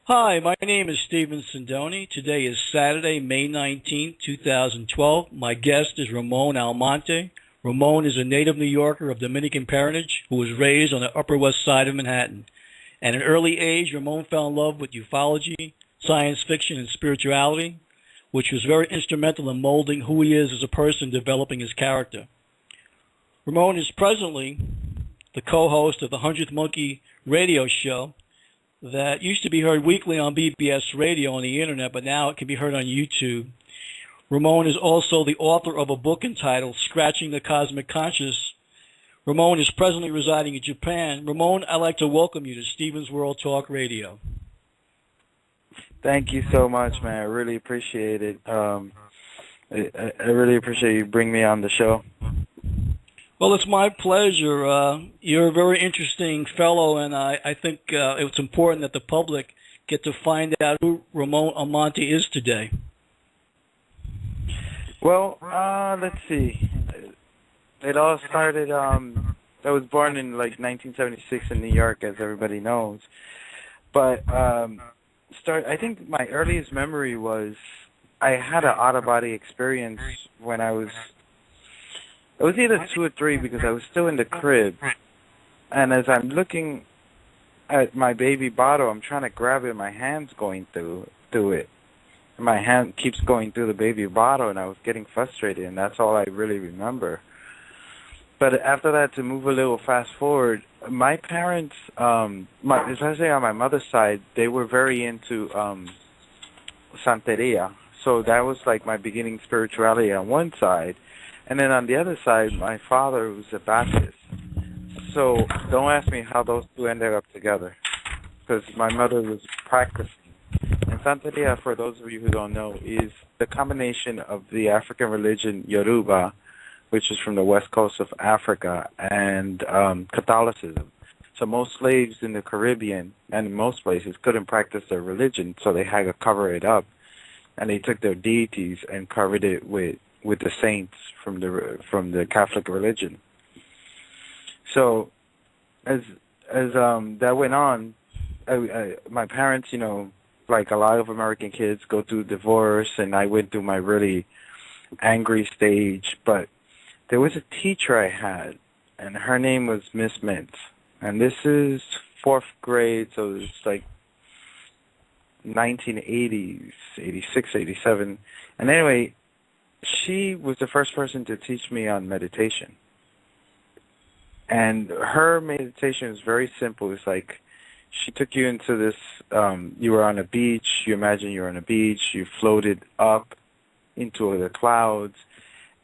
Hi, my name is Stephen Sindoni. Today is Saturday, May 19th, 2012. My guest is Ramon Almonte. Ramon is a native New Yorker of Dominican parentage who was raised on the Upper West Side of Manhattan. At an early age, Ramon fell in love with ufology, science fiction, and spirituality, which was very instrumental in molding who he is as a person, developing his character. Ramon is presently the co-host of the 100th Monkey radio show that used to be heard weekly on BBS Radio on the internet, but now it can be heard on YouTube. Ramon is also the author of a book entitled Scratching the Cosmic Conscious. Ramon is presently residing in Japan. Ramon, I'd like to welcome you to Stephen's World Talk Radio. Thank you so much, man. I really appreciate it. I really appreciate you bringing me on the show. Well, it's my pleasure. You're a very interesting fellow, and I think it's important that the public get to find out who Ramon Almonte is today. Well, let's see. It all started, I was born in like 1976 in New York, as everybody knows. But I think my earliest memory was I had an out-of-body experience when I was either 2 or 3 because I was still in the crib. And as I'm looking at my baby bottle, I'm trying to grab it, my hand's going through it. My hand keeps going through the baby bottle, and I was getting frustrated, and that's all I really remember. But after that, to move a little fast forward, my parents, especially on my mother's side, they were very into Santeria. So that was like my beginning spirituality on one side. And then on the other side, my father was a Baptist. So don't ask me how those two ended up together, because my mother was practicing. And Santeria, for those of you who don't know, is the combination of the African religion Yoruba, which is from the west coast of Africa, and Catholicism. So most slaves in the Caribbean and in most places couldn't practice their religion, so they had to cover it up. And they took their deities and covered it with the saints from the Catholic religion. So as that went on, my parents, like a lot of American kids, go through divorce, and I went through my really angry stage. But there was a teacher I had, and her name was Miss Mintz. And this is 4th grade, so it's like 1980s, 86, 87. And anyway, she was the first person to teach me on meditation. And her meditation was very simple. It's like she took you into this, you were on a beach, you imagine you're on a beach, you floated up into the clouds,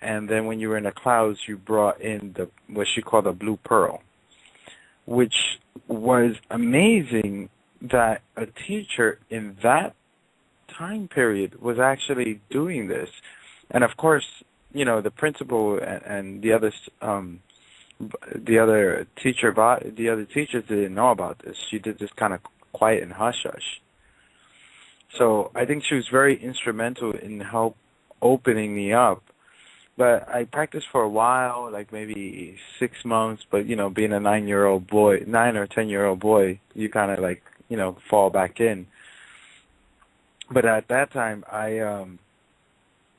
and then when you were in the clouds, you brought in what she called the blue pearl, which was amazing that a teacher in that time period was actually doing this. And of course, the principal and the other teachers didn't know about this. She did this kind of quiet and hush hush. So I think she was very instrumental in help opening me up. But I practiced for a while, like maybe 6 months. But being a 9 or 10-year-old boy, you kind of like fall back in. But at that time,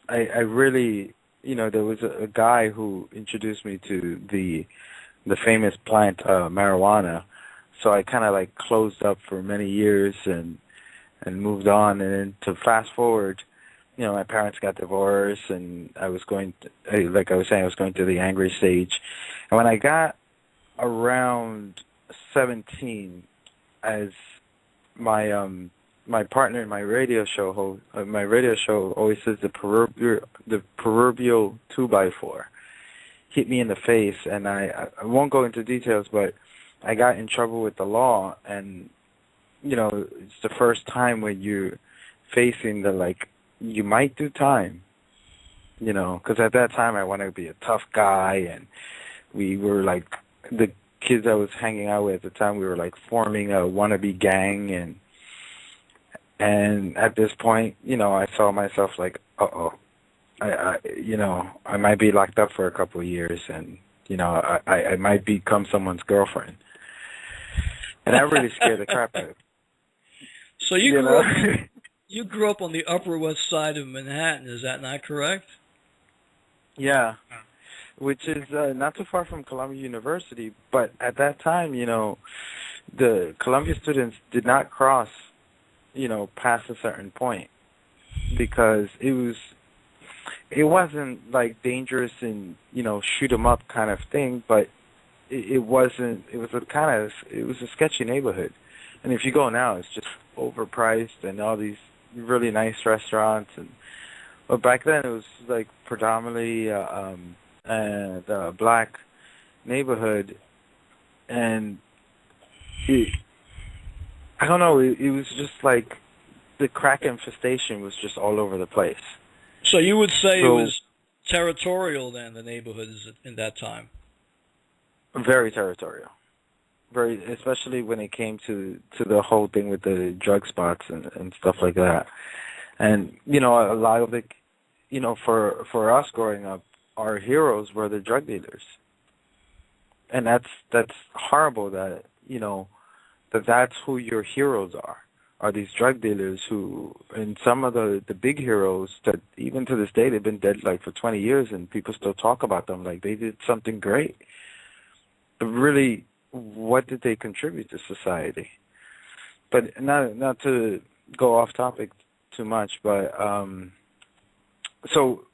I really, there was a guy who introduced me to the famous plant marijuana. So I kind of like closed up for many years and moved on. And then to fast forward, my parents got divorced, and I was going through the angry stage. And when I got around 17, as my partner in my radio show always says the proverbial 2x4 hit me in the face, and I won't go into details, but I got in trouble with the law. And it's the first time when you're facing you might do time, because at that time I wanted to be a tough guy, and we were like, the kids I was hanging out with at the time, we were like forming a wannabe gang, and at this point, I saw myself like, I might be locked up for a couple of years, and I might become someone's girlfriend, and that really scared the crap out of me. So you You grew know. up you grew up on the Upper West Side of Manhattan. Is that not correct? Yeah, which is not too far from Columbia University. But at that time, the Columbia students did not cross, past a certain point because it wasn't like dangerous and shoot 'em up kind of thing, but it wasn't. It was a sketchy neighborhood, and if you go now, it's just overpriced and all these really nice restaurants. And but back then, it was like predominantly the black neighborhood, and it, I don't know. It was just like the crack infestation was just all over the place. So you would say it So was territorial then, the neighborhoods in that time. very territorial. Very, especially when it came to the whole thing with the drug spots and stuff like that. And a lot of the, for us growing up, our heroes were the drug dealers, and that's horrible that that's who your heroes are these drug dealers who, and some of the big heroes that even to this day they've been dead like for 20 years and people still talk about them like they did something great. But really, what did they contribute to society? But not to go off topic too much, but so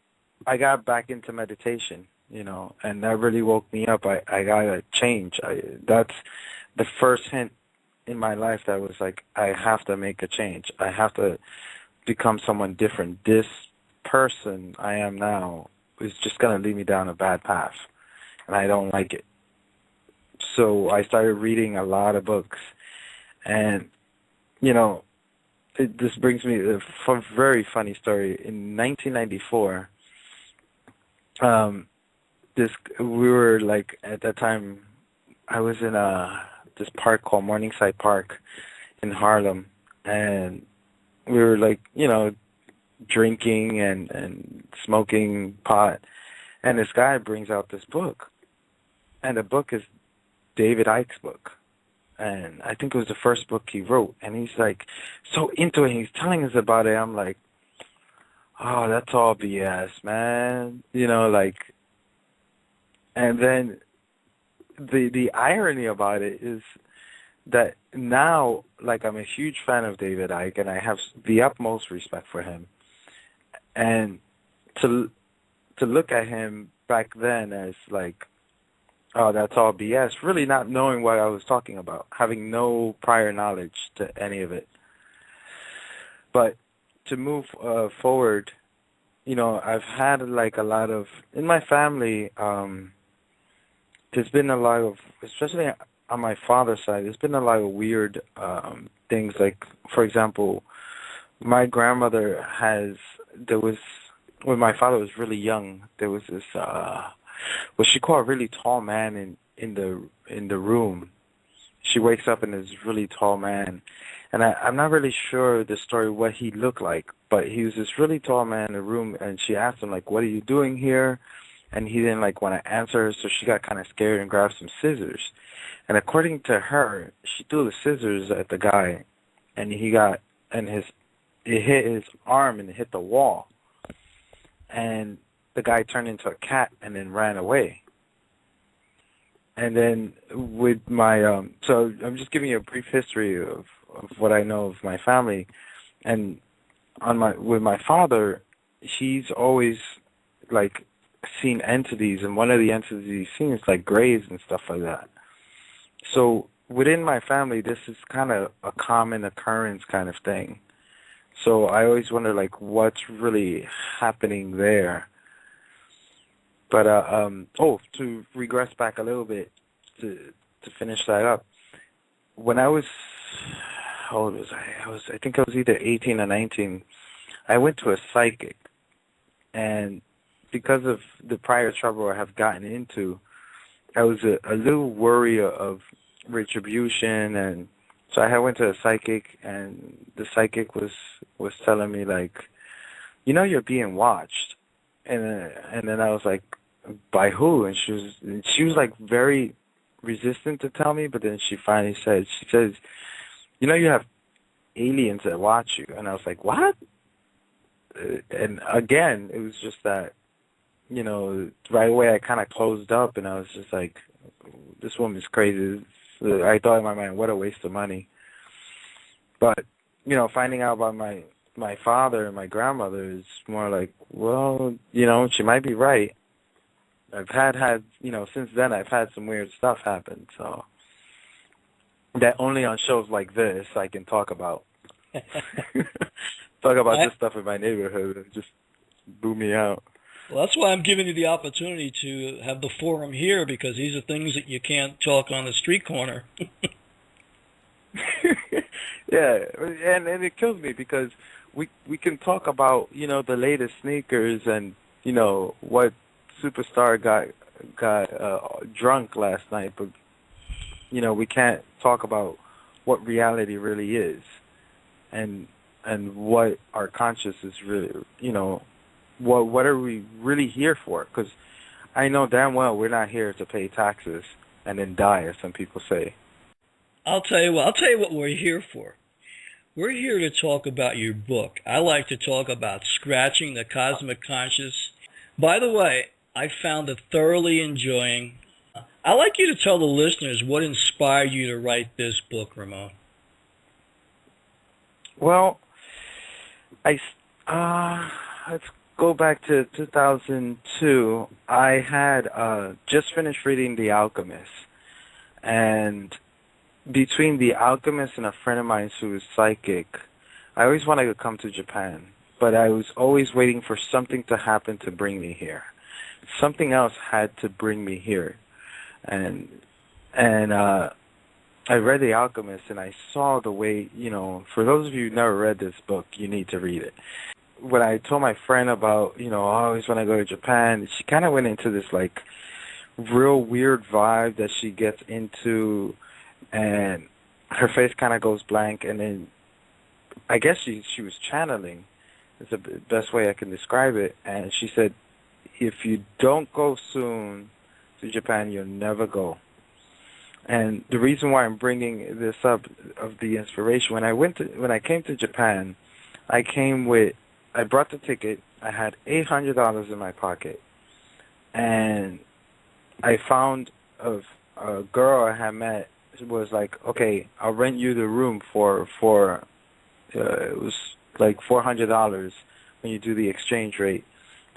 I got back into meditation, and that really woke me up. I gotta change. That's the first hint in my life that was like, I have to make a change. I have to become someone different. This person I am now is just gonna lead me down a bad path, and I don't like it. So I started reading a lot of books, and this brings me to a very funny story. In 1994, this we were like at that time, I was in this park called Morningside Park in Harlem, and we were like drinking and smoking pot, and this guy brings out this book, and the book is David Icke's book. And I think it was the first book he wrote. And he's like so into it. He's telling us about it. I'm like, oh, that's all BS, man. And then the irony about it is that now, like, I'm a huge fan of David Icke, and I have the utmost respect for him. And to look at him back then as like, oh, that's all BS, really not knowing what I was talking about, having no prior knowledge to any of it. But to move forward, I've had like a lot of, in my family, there's been a lot of, especially on my father's side, there's been a lot of weird things. Like, for example, my grandmother when my father was really young, there was this, what she called a really tall man in the room. She wakes up and there's this really tall man. And I'm not really sure the story what he looked like, but he was this really tall man in the room, and she asked him, like, what are you doing here? And he didn't like want to answer her, so she got kind of scared and grabbed some scissors. And according to her, she threw the scissors at the guy, and it hit his arm and it hit the wall. And the guy turned into a cat and then ran away. And then with my, so I'm just giving you a brief history of what I know of my family. And with my father, he's always like seen entities, and one of the entities he's seen is like graves and stuff like that. So within my family, this is kind of a common occurrence kind of thing. So I always wonder like what's really happening there. But to regress back a little bit to finish that up, when I was, how old was I? I think I was either 18 or 19. I went to a psychic, and because of the prior trouble I have gotten into, I was a little worried of retribution, and so I went to a psychic, and the psychic was telling me like, you're being watched. And then I was like, by who? And she was like very resistant to tell me, but then she finally said, you have aliens that watch you. And I was like, what? And again, it was just that, right away I kind of closed up, and I was just like, this woman's crazy. I thought in my mind, what a waste of money. But, finding out about my father and my grandmother is more like, well, she might be right. I've had since then I've had some weird stuff happen, so that only on shows like this I can talk about. Talk about this stuff in my neighborhood. It just blew me out. Well, that's why I'm giving you the opportunity to have the forum here, because these are things that you can't talk on the street corner. Yeah, and it kills me because we can talk about, the latest sneakers and, what superstar got drunk last night, but, we can't talk about what reality really is and what our conscience is really, what are we really here for? Because I know damn well we're not here to pay taxes and then die, as some people say. I'll tell you what we're here for. We're here to talk about your book. I like to talk about scratching the cosmic conscious. By the way, I found it thoroughly enjoying. I'd like you to tell the listeners what inspired you to write this book, Ramon. Well, let's go back to 2002. I had just finished reading The Alchemist, and between The Alchemist and a friend of mine who was psychic, I always wanted to come to Japan, but I was always waiting for something to happen to bring me here. Something else had to bring me here, and I read The Alchemist, and I saw the way, for those of you who never read this book, you need to read it. When I told my friend about, I always want to go to Japan, she kind of went into this, like, real weird vibe that she gets into, and her face kind of goes blank, and then I guess she was channeling, is the best way I can describe it, and she said, if you don't go soon to Japan, you'll never go. And the reason why I'm bringing this up of the inspiration, when I came to Japan, I brought the ticket. I had $800 in my pocket, and I found a girl I had met. Was like, okay, I'll rent you the room for it was like $400 when you do the exchange rate,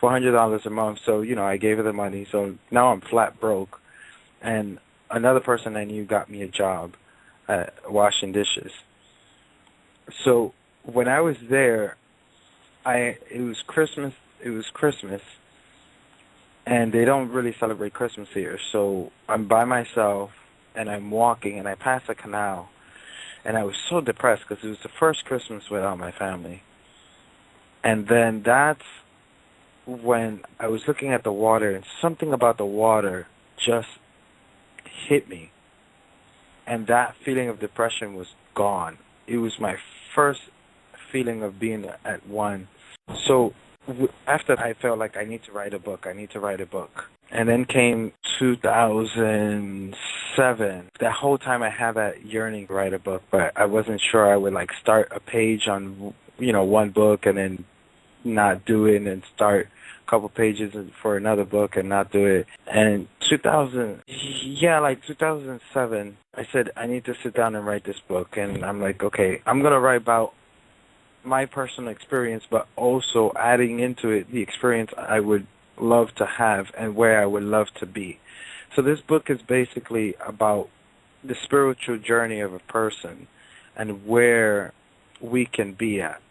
$400 a month. So I gave her the money. So now I'm flat broke, and another person I knew got me a job at washing dishes. So when I was there, it was Christmas, and they don't really celebrate Christmas here. So I'm by myself, and I'm walking, and I pass a canal, and I was so depressed because it was the first Christmas without my family. And then that's when I was looking at the water, and something about the water just hit me, and that feeling of depression was gone. It was my first feeling of being at one. So after I felt like I need to write a book. And then came 2007. That whole time I had that yearning to write a book, but I wasn't sure I would like start a page on, one book and then not do it, and then start a couple pages for another book and not do it. And 2007, I said, I need to sit down and write this book. And I'm like, okay, I'm going to write about my personal experience, but also adding into it the experience I would love to have and where I would love to be. So this book is basically about the spiritual journey of a person and where we can be at.